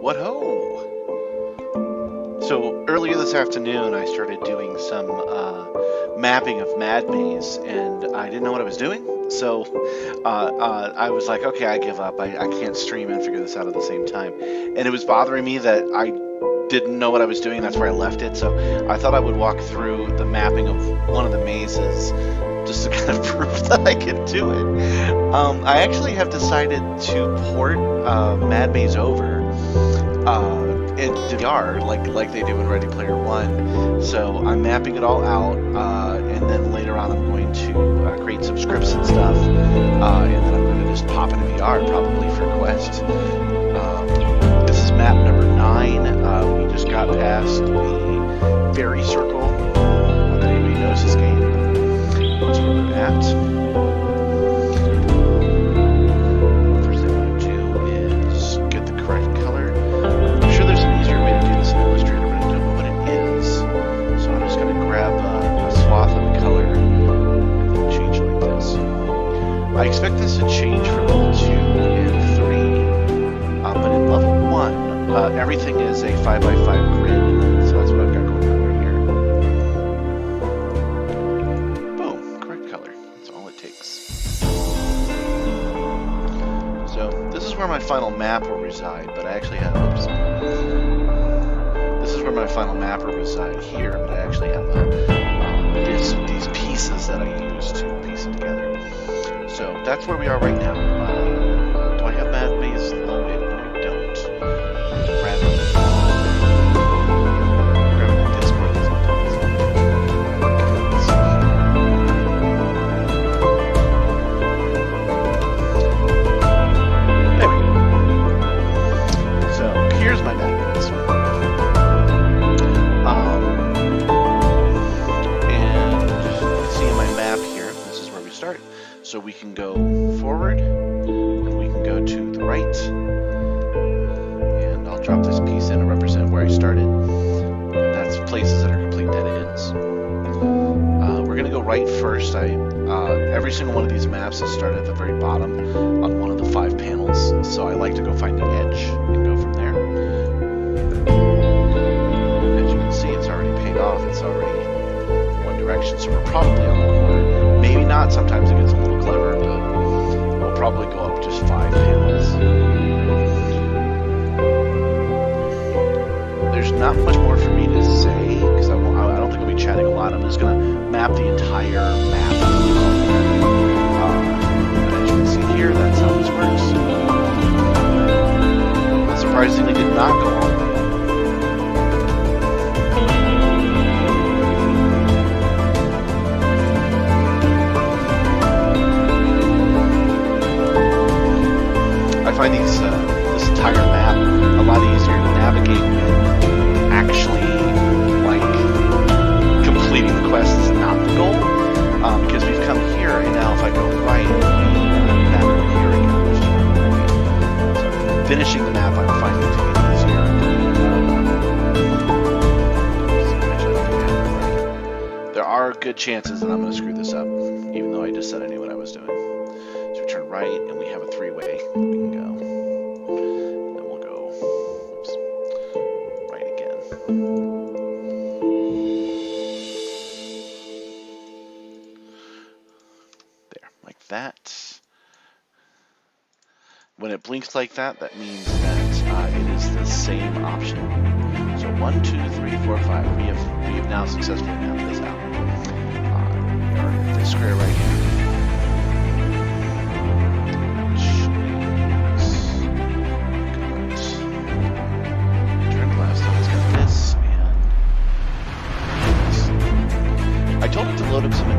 What ho! So earlier this afternoon, I started doing some mapping of MadMaze, and I didn't know what I was doing. So I was like, okay, I give up. I can't stream and figure this out at the same time. And it was bothering me that I didn't know what I was doing. That's where I left it. So I thought I would walk through the mapping of one of the mazes just to kind of prove that I can do it. I actually have decided to port MadMaze over into VR, like they do in Ready Player One. So I'm mapping it all out, and then later on I'm going to create some scripts and stuff, and then I'm going to just pop into VR, probably for Quest. This is map number 9. We just got past the fairy circle. Not that anybody knows this game. That's where we're at. First thing I want to do is get the correct color. I'm sure there's an easier way to do this in Illustrator, but I don't know what it is. So I'm just going to grab a swath of the color and then change like this. I expect this to change for level 2 and 3, but in level 1, everything is a 5x5 grid, so that's what I've got going on right here. Boom, correct color. That's all it takes. So this is where my final map will reside, but I actually have, oops. This is where my final map will reside here, but I actually have these pieces that I use to piece it together. So that's where we are right now. Do I have MadMaze loaded? No, I don't. Grab the Discord that's on top. There we go. So here's my MadMaze. And you can see in my map here, this is where we start. So we can go forward, and we can go to the right. And I'll drop this piece in to represent where I started. And that's places that are complete dead ends. We're going to go right first. Every single one of these maps is started at the very bottom on one of the 5 panels. So I like to go find the edge and go from there. As you can see, it's already paid off. It's already one direction, so we're probably on the corner. Maybe not. Sometimes it gets a little clever, but we'll probably go up just 5 panels. There's not much more for me to say because I don't think I'll be chatting a lot. I'm just going to map the entire map. And as you can see here, that's how this works. Surprisingly, did not go on. I find this entire map a lot easier to navigate when actually, like, completing the quest is not the goal, because we've come here, and now if I go right, we map over here again, which is right. So finishing the map, I'm finding to be easier. There are good chances that I'm going to screw this up, even though I just said I knew what I was doing. So we turn right, and we have a 3-way we can go. And then we'll go, oops, right again. There, like that. When it blinks like that, that means that it is the same option. So 1, 2, 3, 4, 5. We have now successfully mapped this out. We are in this square right here. I told it to load up some,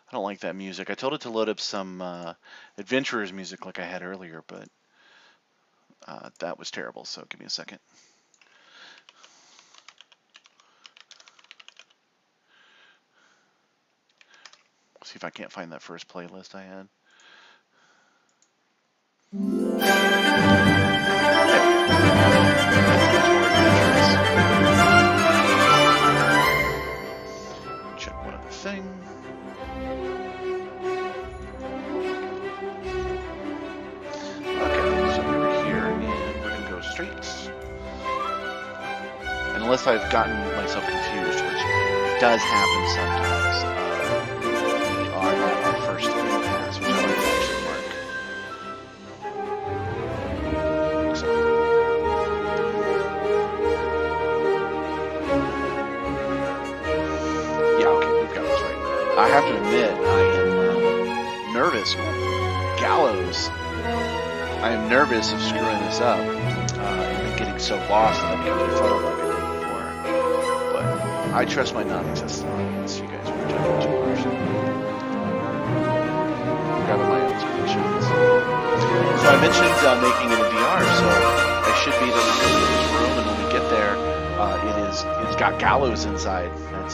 I don't like that music. I told it to load up some adventurers music like I had earlier, but that was terrible, so give me a second. See if I can't find that first playlist I had. Check one other thing. unless I've gotten myself confused, which does happen sometimes. We are at our first impasse, which I like to actually mark. So. Yeah, okay, we've got this right. I have to admit, I am nervous. Gallows. I am nervous of screwing this up and getting so lost that I become befuddled like I did before. But I trust my non-existent audience. You guys were judging too harshly. Grabbing my own screenshots. So I mentioned making it a VR, so I should be able to go to this room, and when we get there, it's got gallows inside.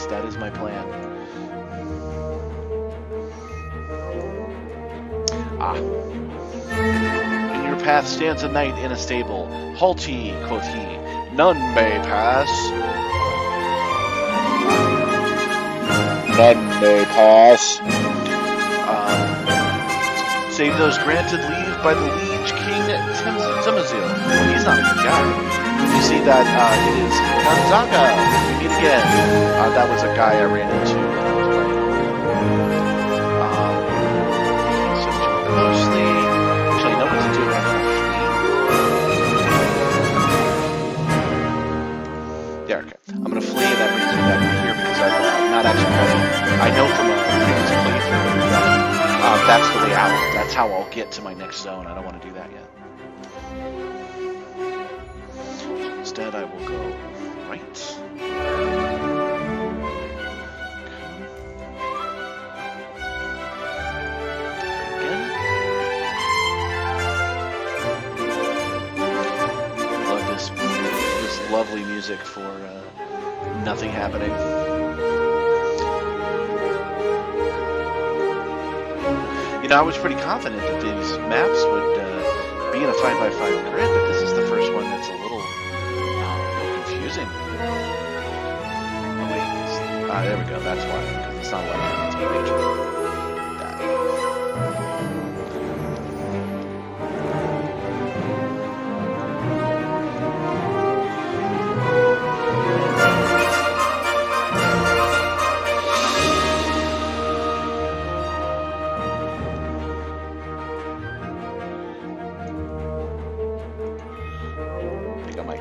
That is my plan. In your path stands a knight in a stable. Halt ye, quoth he, none may pass. None may pass. Save those granted leave by the liege King Timazil. Well, he's not a good guy. You see that it is Gonzaga. We meet again. That was a guy I ran into when I was playing. Mostly, actually, I know what to do. I'm gonna flee. Yeah, okay. I'm gonna flee, and that brings me back here because I'm not actually ready. I know from a previous playthrough that that's the way out. That's how I'll get to my next zone. I don't want to do that yet. Instead, I will go right. Lovely music for nothing happening. You know, I was pretty confident that these maps would be in a 5x5 grid, but this is the first one that's a little confusing. Oh wait, there we go. That's why, because it's not like it's major.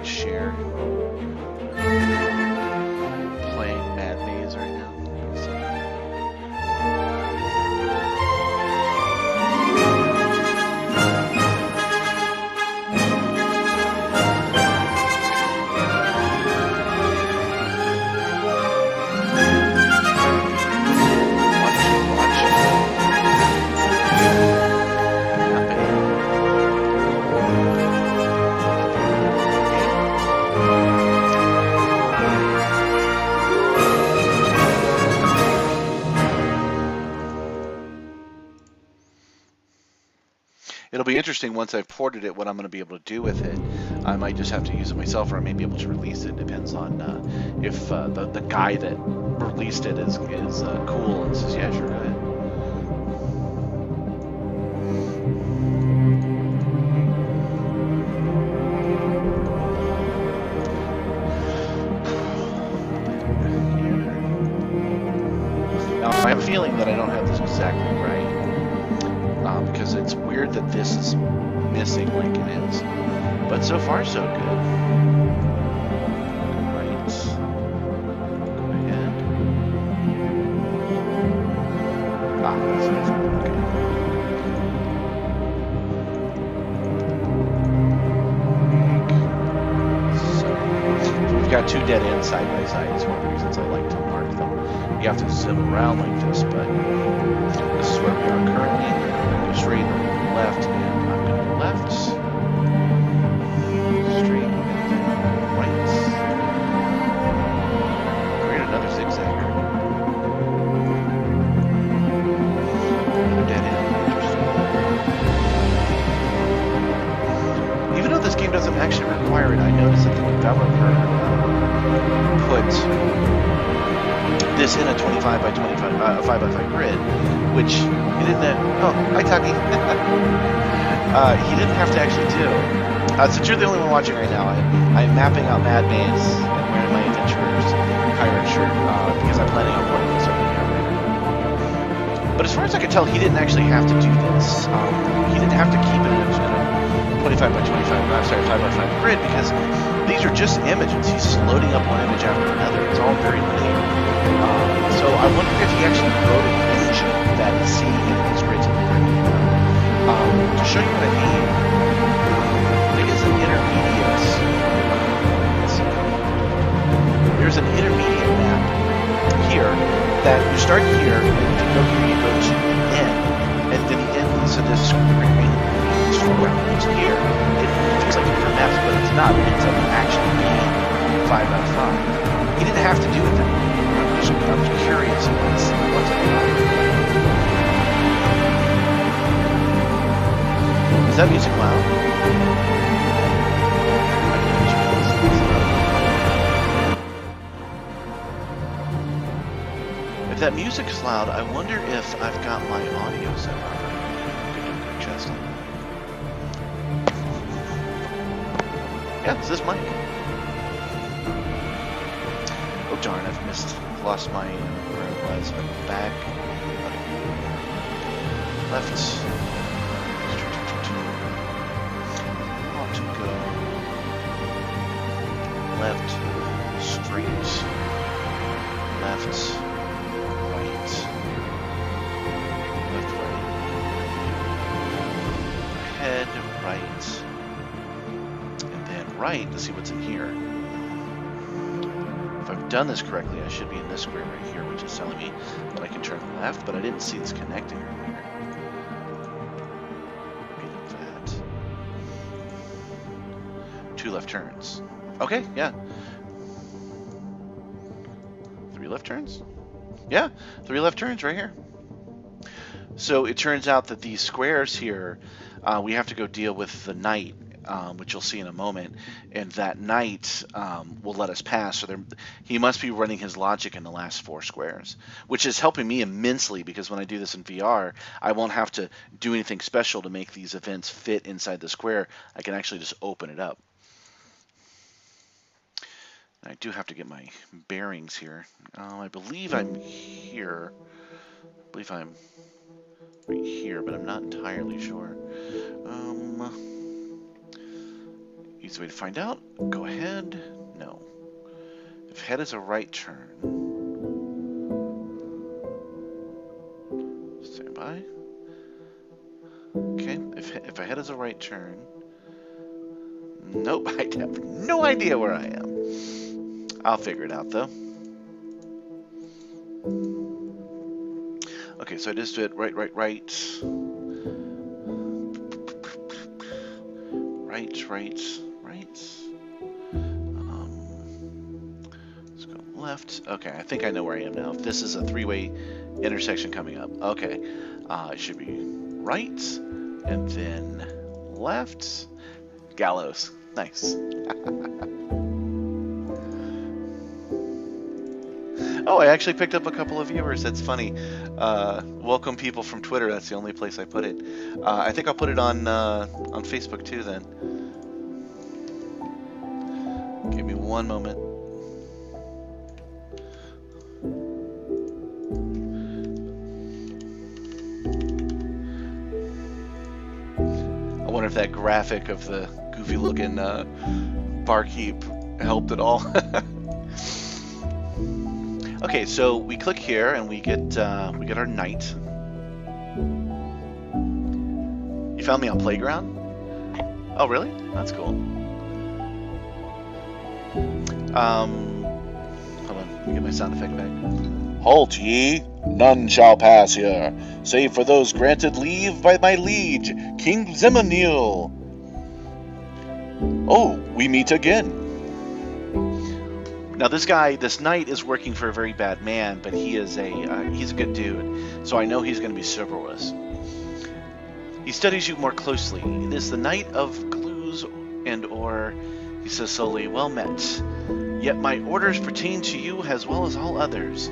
Share playing MadMaze right now. So. It'll be interesting once I've ported it what I'm going to be able to do with it. I might just have to use it myself, or I may be able to release it. Depends on if the guy that released it is cool and says, yeah, sure, go ahead. Now, I have a feeling that I don't have this exactly right. Because it's weird that this is missing like it is. But so far, so good. Right. Go ahead. That's nice. Okay. So we've got two dead ends side by side. It's one of the reasons I like to mark them. You have to zoom around like this, but this is where we are currently. Go straight, left, and I'm going to go left, straight, right. Create another zigzagger. Another dead end. Interesting. Even though this game doesn't actually require it, I noticed that the developer put this in a 25 by 25, 5 by 5 grid, which he didn't have, oh, hi Tucky. He didn't have to actually do. Since you're the only one watching right now, I'm mapping out MadMaze and where my pirate shirt because I'm planning on putting this over here later. But as far as I can tell, he didn't actually have to do this. He didn't have to keep it in a 25 by 25, sorry, 5 by 5 grid because these are just images. He's loading up one image after another. It's all very linear. So I wonder if he actually wrote an engine that is seeing these grids in the grid. To show you what I mean, there is an intermediate. There's an intermediate map here that you start here, and if you go here, you go to the end, and then the end leads to this here. It feels like different maps, but it's not. It ends up actually being 5 out of 5. He didn't have to do it that way. I'm just curious what's going on. Is that music loud? If that music is loud, I wonder if I've got my audio set properly. Could do a quick test. Yeah, it's this mic. Oh darn, lost my where it was. Back, left. Want to go left, straight, left, right, left, right, ahead, right, and then right to see what's in here. If I've done this correctly, I should be in this square right here, which is telling me that I can turn left, but I didn't see this connecting earlier. That. 2 left turns. Okay, yeah. 3 left turns? Yeah, 3 left turns right here. So it turns out that these squares here, we have to go deal with the knight, which you'll see in a moment, and that knight will let us pass. So he must be running his logic in the last 4 squares, which is helping me immensely because when I do this in VR, I won't have to do anything special to make these events fit inside the square. I can actually just open it up. I do have to get my bearings here. I believe I'm here. I believe I'm right here, but I'm not entirely sure. Easy way to find out. Go ahead. No. If head is a right turn. Stand by. Okay. If I head is a right turn. Nope. I have no idea where I am. I'll figure it out though. Okay, so I just do it right. Right. Let's go left. Okay, I think I know where I am now. If this is a 3-way intersection coming up. Okay, it should be right, and then left. Gallows. Nice. Oh, I actually picked up a couple of viewers. That's funny. Welcome people from Twitter. That's the only place I put it. I think I'll put it on Facebook too then. Give me one moment. I wonder if that graphic of the goofy looking barkeep helped at all. Okay, so we click here and we get our knight. You found me on Playground? Oh, really? That's cool. Hold on, let me get my sound effect back. Halt ye, none shall pass here, save for those granted leave by my liege, King Zemanil. Oh, we meet again. Now this knight is working for a very bad man, but he's a good dude, so I know he's going to be chivalrous. He studies you more closely. It is the knight of clues or, he says slowly, well met. Yet my orders pertain to you as well as all others.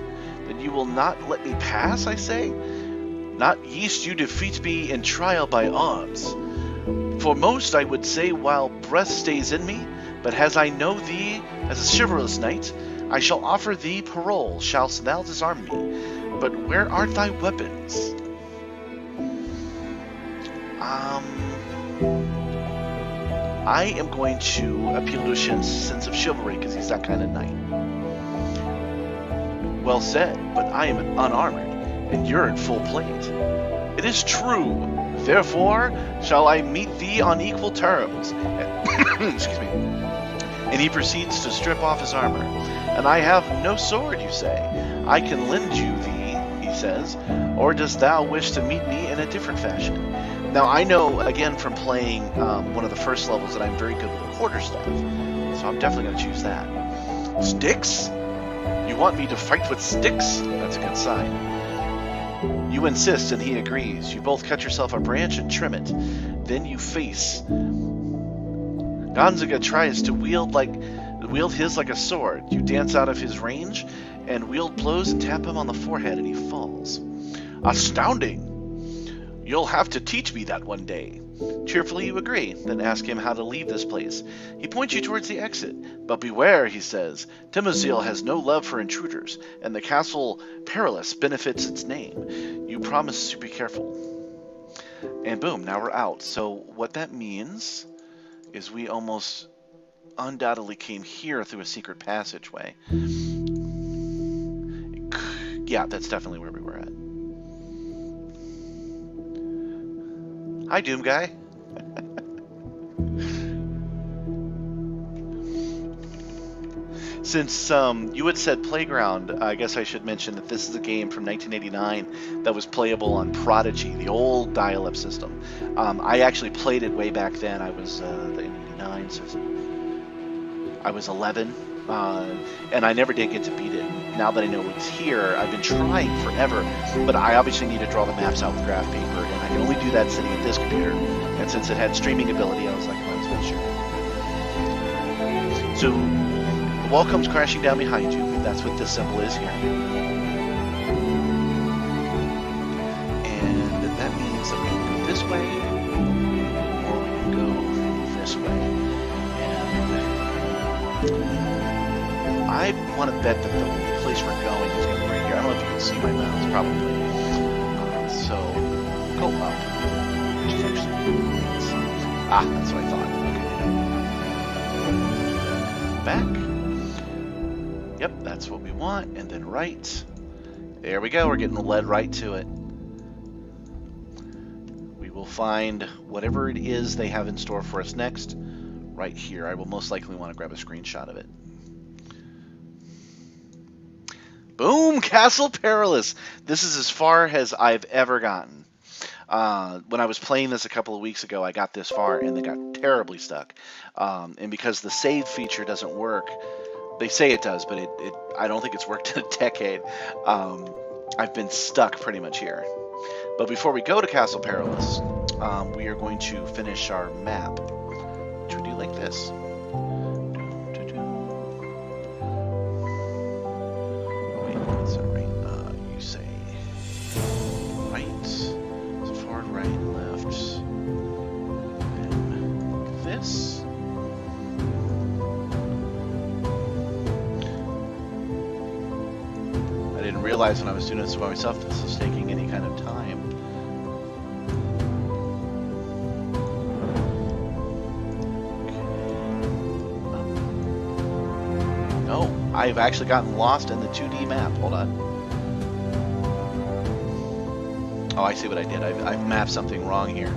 Then you will not let me pass, I say? Not yeast you defeat me in trial by odds. For most I would say while breath stays in me, but as I know thee as a chivalrous knight, I shall offer thee parole, shouldst thou disarm me. But where are thy weapons? I am going to appeal to Shin's sense of chivalry because he's that kind of knight. Well said, but I am unarmored, and you're in full plate. It is true. Therefore, shall I meet thee on equal terms. Excuse me. And he proceeds to strip off his armor. And I have no sword, you say. I can lend you thee, he says. Or dost thou wish to meet me in a different fashion? Now, I know, again, from playing one of the first levels that I'm very good with the quarterstaff. So I'm definitely going to choose that. Sticks? You want me to fight with sticks? That's a good sign. You insist, and he agrees. You both cut yourself a branch and trim it. Then you face. Gonzaga tries to wield his like a sword. You dance out of his range and wield blows and tap him on the forehead, and he falls. Astounding! You'll have to teach me that one day. Cheerfully you agree, then ask him how to leave this place. He points you towards the exit. But beware, he says. Timosil has no love for intruders, and the castle Perilous benefits its name. You promise to be careful. And boom, now we're out. So what that means is we almost undoubtedly came here through a secret passageway. Yeah, that's definitely where we were at. Hi, Doom Guy. Since you had said Playground, I guess I should mention that this is a game from 1989 that was playable on Prodigy, the old dial-up system. I actually played it way back then. I was in 89, so I was 11, and I never did get to beat it. Now that I know it's here, I've been trying forever, but I obviously need to draw the maps out with graph paper, and I can only do that sitting at this computer. And since it had streaming ability, I was like, might as well sure. So the wall comes crashing down behind you. That's what this symbol is here. And that means that we can go this way, or we can go this way. And I want to bet that the place we're going is going to be right here. I don't know if you can see my mouse, probably. So, go up. Which is actually... that's what I thought. Okay. Back. Yep, that's what we want. And then right. There we go. We're getting led right to it. We will find whatever it is they have in store for us next right here. I will most likely want to grab a screenshot of it. Boom! Castle Perilous! This is as far as I've ever gotten. When I was playing this a couple of weeks ago, I got this far and they got terribly stuck. And because the save feature doesn't work, they say it does, but I don't think it's worked in a decade. I've been stuck pretty much here. But before we go to Castle Perilous, we are going to finish our map, which we do like this. You say right, so forward, right, left, and this. I didn't realize when I was doing this by myself this was taking any kind of time. Okay. No, I've actually gotten lost in the 2D map. Hold on. Oh, I see what I did. I've mapped something wrong here.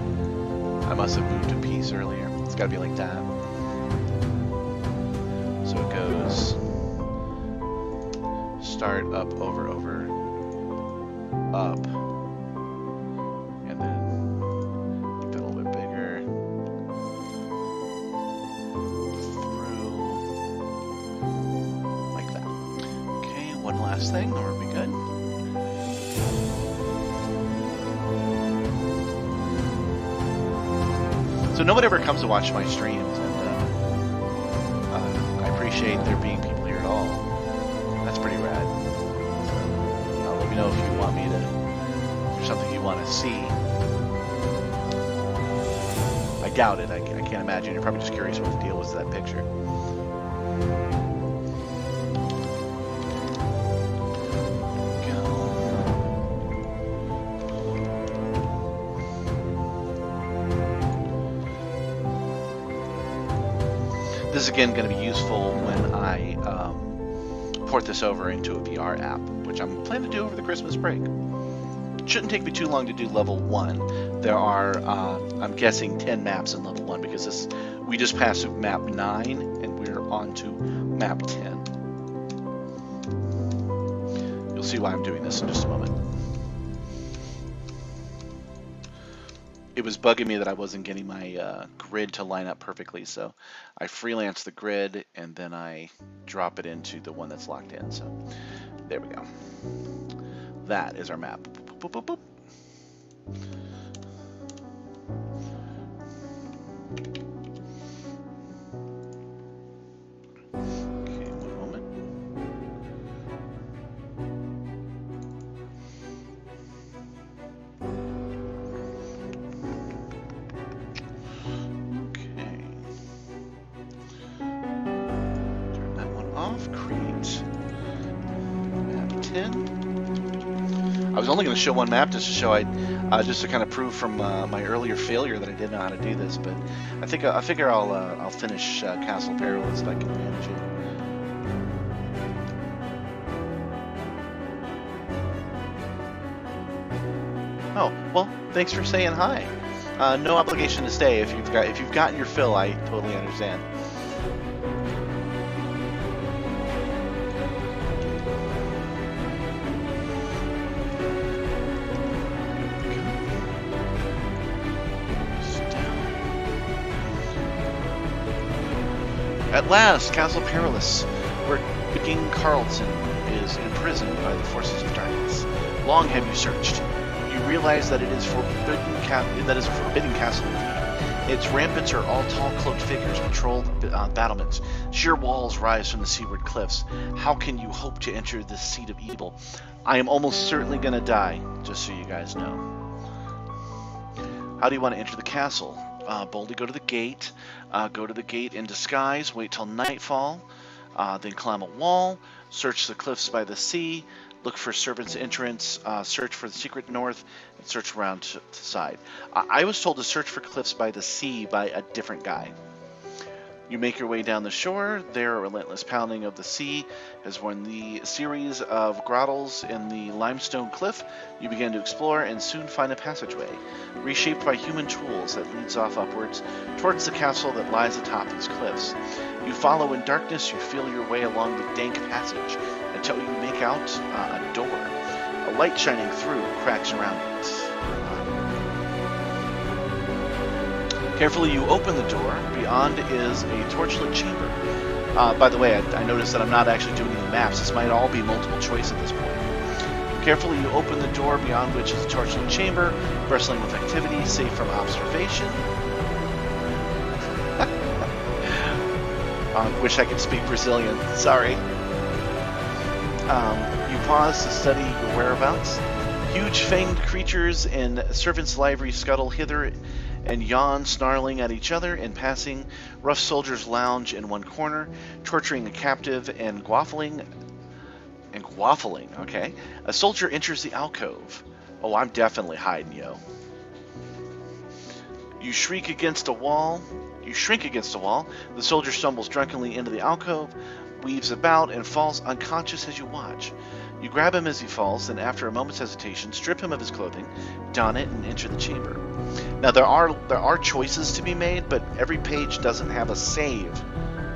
I must have moved a piece earlier. It's got to be like that. So it goes start up, over, up, and then make that a little bit bigger. Through, like that. Okay, one last thing, or are we good? So nobody ever comes to watch my streams, and I appreciate there being people here at all. That's pretty rad. Let me know if you want me to, if there's something you want to see. I doubt it. I can't imagine. You're probably just curious what the deal was with that picture. This is again going to be useful when I port this over into a VR app, which I'm planning to do over the Christmas break. It shouldn't take me too long to do level 1. There are, I'm guessing, 10 maps in level 1 because we just passed through map 9 and we're on to map 10. You'll see why I'm doing this in just a moment. It was bugging me that I wasn't getting my grid to line up perfectly, so I freelance the grid and then I drop it into the one that's locked in. So there we go. That is our map. Boop, boop, boop. Okay, one moment. Okay. Turn that one off. Create map 10. I was only going to show one map just to show just to kind of prove from my earlier failure that I didn't know how to do this, but I figure I'll finish Castle Perilous if I can manage it. Oh well, thanks for saying hi. No obligation to stay if you've gotten your fill. I totally understand. At last, Castle Perilous, where King Carlton is imprisoned by the forces of darkness. Long have you searched. You realize that it is a forbidden castle indeed. Its ramparts are all tall cloaked figures, patrolled battlements. Sheer walls rise from the seaward cliffs. How can you hope to enter this seat of evil? I am almost certainly gonna die, just so you guys know. How do you want to enter the castle? Boldly go to the gate. Go to the gate in disguise. Wait till nightfall. Then climb a wall. Search the cliffs by the sea. Look for servants' entrance. Search for the secret north. And search around to the side. I was told to search for cliffs by the sea by a different guy. You make your way down the shore. There, a relentless pounding of the sea has worn the series of grottos in the limestone cliff. You begin to explore and soon find a passageway, reshaped by human tools, that leads off upwards towards the castle that lies atop these cliffs. You follow in darkness. You feel your way along the dank passage until you make out a door. A light shining through cracks around it. Carefully, you open the door. Beyond is a torchlit chamber. By the way, I noticed that I'm not actually doing any maps. This might all be multiple choice at this point. Carefully, you open the door, beyond which is a torchlit chamber, bristling with activity, safe from observation. Wish I could speak Brazilian. Sorry. You pause to study your whereabouts. Huge fanged creatures in servants' livery scuttle hither and yawn, snarling at each other. In passing, rough soldiers lounge in one corner, torturing a captive and quaffling. Okay. A soldier enters the alcove. Oh, I'm definitely hiding, yo. You shrink against a wall. The soldier stumbles drunkenly into the alcove, weaves about, and falls unconscious as you watch. You grab him as he falls, then after a moment's hesitation, strip him of his clothing, don it, and enter the chamber. Now there are choices to be made, but every page doesn't have a save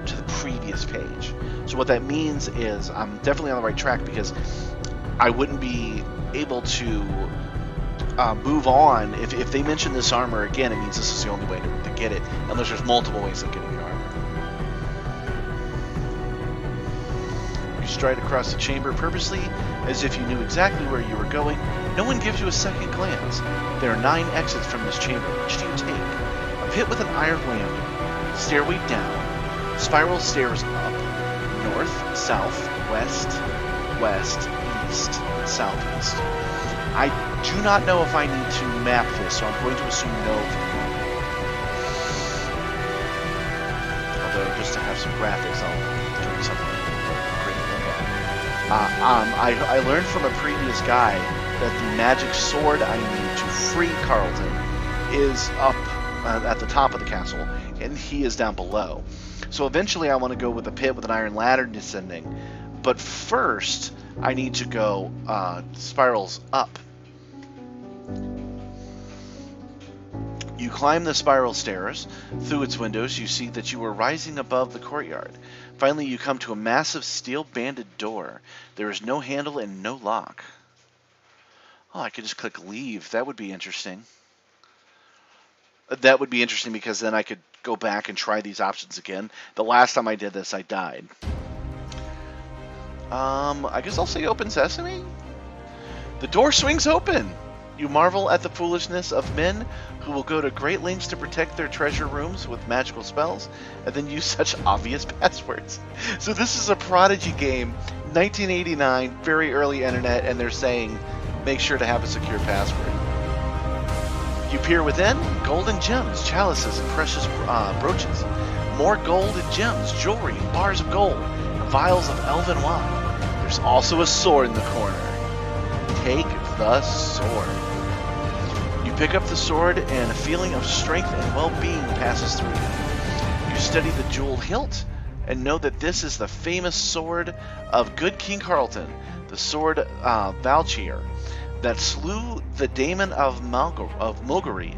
to the previous page. So what that means is I'm definitely on the right track, because I wouldn't be able to move on. If they mention this armor again, it means this is the only way to get it, unless there's multiple ways of getting the armor. You stride across the chamber purposely, as if you knew exactly where you were going. No one gives you a second glance. There are 9 exits from this chamber. Which do you take? A pit with an iron landing, stairway down, spiral stairs up, north, south, west, east, southeast. I do not know if I need to map this, so I'm going to assume no. Although, just to have some graphics, I'll do something great to look at. I learned from a previous guy that the magic sword I need to free Carlton is up at the top of the castle, and he is down below. So eventually I want to go with a pit with an iron ladder descending. But first, I need to go spirals up. You climb the spiral stairs. Through its windows, you see that you are rising above the courtyard. Finally, you come to a massive steel-banded door. There is no handle and no lock. Oh, I could just click leave. That would be interesting. That would be interesting because then I could go back and try these options again. The last time I did this, I died. I guess I'll say open sesame? The door swings open! You marvel at the foolishness of men who will go to great lengths to protect their treasure rooms with magical spells, and then use such obvious passwords. So this is a Prodigy game, 1989, very early internet, and they're saying, make sure to have a secure password. You peer within, gold and gems, chalices, and precious brooches. More gold and gems, jewelry, bars of gold, and vials of elven wine. There's also a sword in the corner. Take the sword. You pick up the sword, and a feeling of strength and well-being passes through you. You study the jeweled hilt, and know that this is the famous sword of good King Carlton, the sword Valchir, that slew the daemon of Mulgary,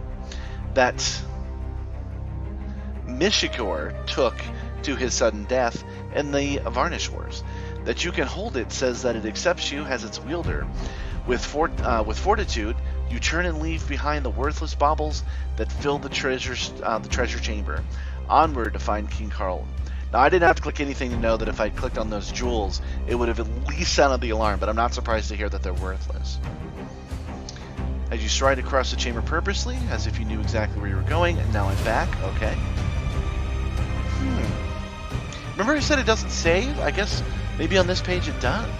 that Mishikor took to his sudden death in the Varnish Wars. That you can hold it says that it accepts you as its wielder. With fortitude, you turn and leave behind the worthless baubles that fill the treasure chamber. Onward to find King Carlton. Now, I didn't have to click anything to know that if I clicked on those jewels, it would have at least sounded the alarm, but I'm not surprised to hear that they're worthless. As you stride across the chamber purposely, as if you knew exactly where you were going, and now I'm back. Okay. Remember I said it doesn't save? I guess maybe on this page it does.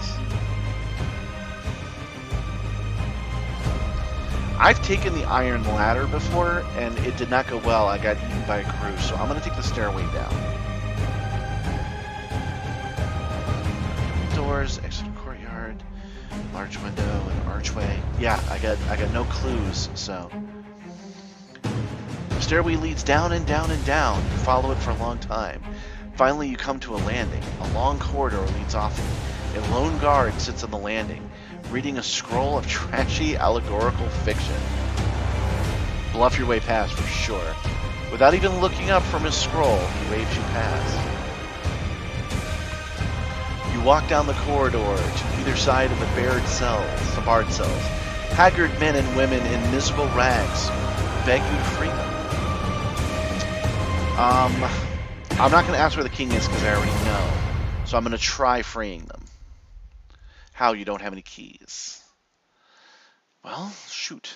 I've taken the iron ladder before, and it did not go well. I got eaten by a crew, so I'm going to take the stairway down. Doors, exit courtyard, large window, and archway. Yeah, I got no clues, so. The stairway leads down and down and down. You follow it for a long time. Finally, you come to a landing. A long corridor leads off it. A lone guard sits on the landing, reading a scroll of trashy allegorical fiction. Bluff your way past for sure. Without even looking up from his scroll, he waves you past. You walk down the corridor to either side of the barred cells. Haggard men and women in miserable rags beg you to free them. I'm not going to ask where the king is because I already know. So I'm going to try freeing them. How? You don't have any keys? Well, shoot.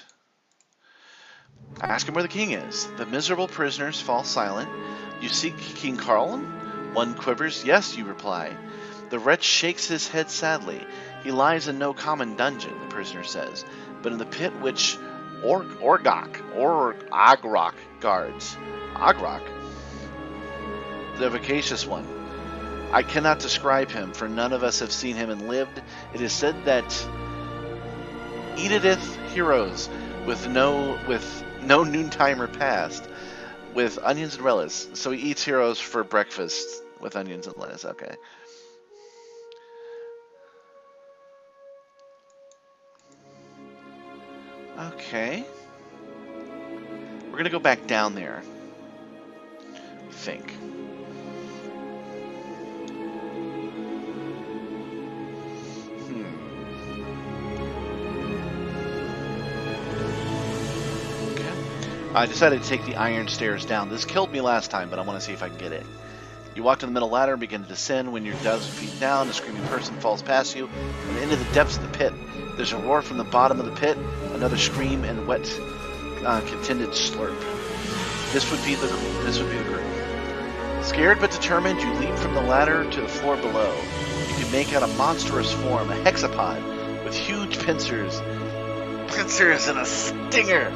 Ask him where the king is. The miserable prisoners fall silent. You seek King Carlton? One quivers. Yes, you reply. The wretch shakes his head sadly. He lies in no common dungeon, the prisoner says, but in the pit which Agrok guards. Agrok? The vacacious one. I cannot describe him, for none of us have seen him and lived. It is said that eateth heroes with no noontime repast, with onions and lettuce. So he eats heroes for breakfast with onions and lettuce. Okay. Okay. We're gonna go back down there. I think. I decided to take the iron stairs down. This killed me last time, but I want to see if I can get it. You walk to the middle ladder and begin to descend. When you're a dozen feet down, a screaming person falls past you and into the depths of the pit. There's a roar from the bottom of the pit, another scream, and wet, contended slurp. This would be the group. Scared but determined, you leap from the ladder to the floor below. You can make out a monstrous form, a hexapod, with huge pincers and a stinger.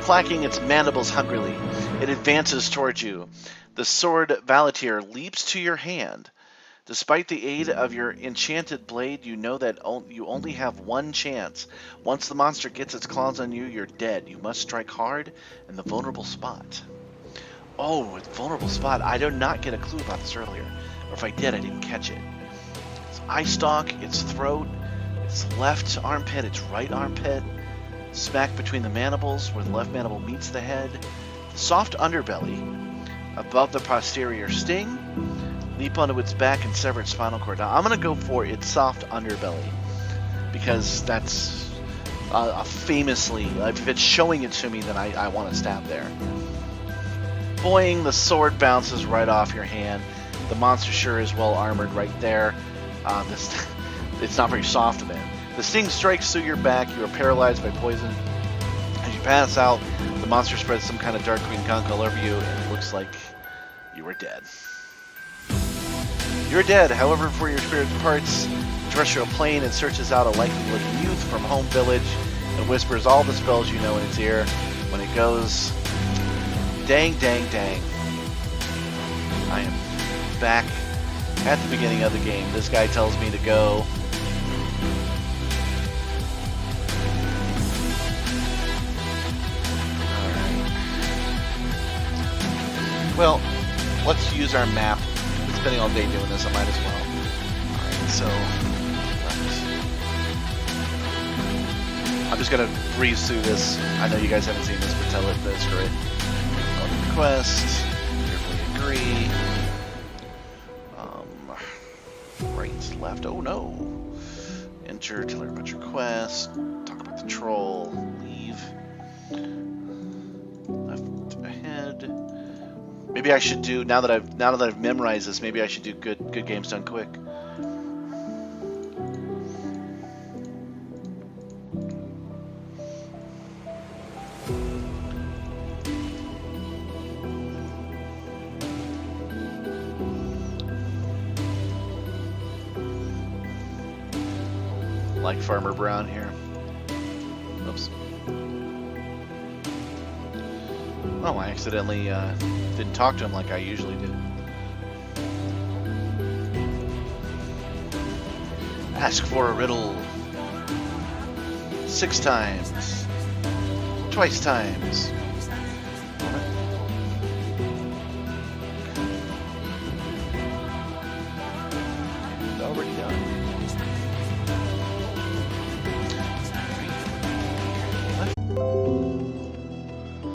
Clacking its mandibles hungrily, it advances towards you. The sword Valatir leaps to your hand. Despite the aid of your enchanted blade, you know that you only have one chance. Once the monster gets its claws on you, you're dead. You must strike hard in the vulnerable spot. Oh, it's vulnerable spot. I did not get a clue about this earlier. Or if I did, I didn't catch it. It's eye stalk, its throat, its left armpit, its right armpit. Smack between the mandibles where the left mandible meets the head. The soft underbelly above the posterior sting. Leap onto its back and sever its spinal cord. Now, I'm going to go for its soft underbelly because that's famously, if it's showing it to me, then I want to stab there. Boing, the sword bounces right off your hand. The monster sure is well armored right there. It's not very soft then. The sting strikes through your back. You are paralyzed by poison. As you pass out, the monster spreads some kind of dark green gunk all over you, and it looks like you are dead. You're dead. However, before your spirit departs the terrestrial plane, it searches out a likely-looking youth from home village and whispers all the spells you know in its ear. When it goes, dang, dang, dang. I am back at the beginning of the game. This guy tells me to go. Well, let's use our map. I've been spending all day doing this, I might as well. Alright, so I'm just gonna breeze through this. I know you guys haven't seen this, but tell it that's great. Request, carefully agree. Right, left, oh no. Enter, tell her about your quest, talk about the troll, leave. Left ahead. Maybe I should do, now that I've memorized this, maybe I should do good games done quick. Like Farmer Brown here. Oops. Oh, I accidentally didn't talk to him like I usually do. Ask for a riddle 6 times. Twice times. It's already done.